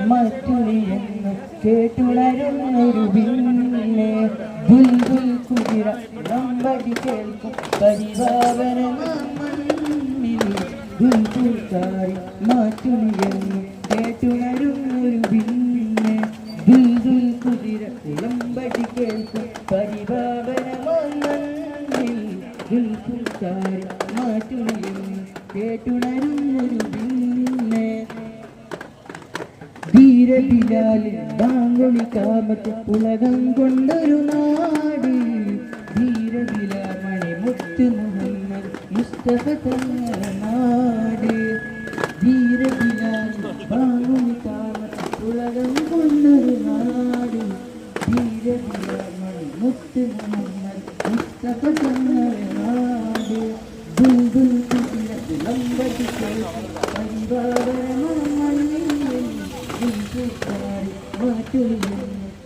മറ്റുളിയെന്ന് കേട്ടുണരുന്നൊരു പിന്നെ ദുൽദുൽ കുതിര നമ്പടി കേൾക്കും പരിഭാവന ദുൽദുൽക്കാരി മറ്റുളിയെന്ന് കേട്ടുണരുന്നൊരു പിന്നെ ദുൽദുൽ കുതിര നമ്പടി കേൾക്കും പരിഭാവന ദുൽദുൽക്കാരി മറ്റുളിയെന്ന് കേട്ടുണരുന്നൊരു പിന്നെ ധീരബിലാലിൽ ബാങ്കുളി കാമത്ത് പുളകം കൊണ്ടൊരു നാട് ധീരബിലാൽ മണിമുത്ത് മുഹമ്മദ് മുസ്തഫ തങ്ങളുടെ നാട് ധീരബിലാലിൽ ബാങ്കുളി കാമത്ത് പുളകം കൊണ്ടൊരു നാട് ധീരബിലാൽ മണിമുത്ത് മുഹമ്മദ് മുസ്തഫ തങ്ങളുടെ നാട് ദുൽദുൽ കുതിര വിളമ്പടി കേൾക്കും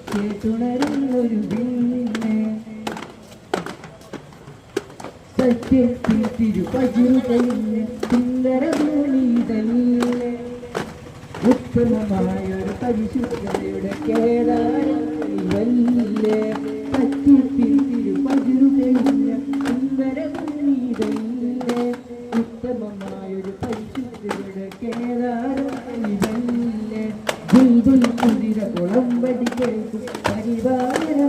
കേട്ടുണരുന്നൊരു പിന്നെ സത്യത്തിൽ തിരുപജിരു കഴിഞ്ഞ് സുന്ദരഭൂമിതല്ലേ ഉത്തമമായൊരു പരിശുദ്ധയുടെ കേദാരല്ലേ സത്യത്തിൽ തിരുപജിരു കഴിഞ്ഞ് സുന്ദരഭൂമിതല്ലേ ഉത്തമമായൊരു പരിശുദ്ധയുടെ കേദാരല്ലേ ദുൽദുൽ കുതിര കുളമ്പടി കേൾക്കും പരിപാലന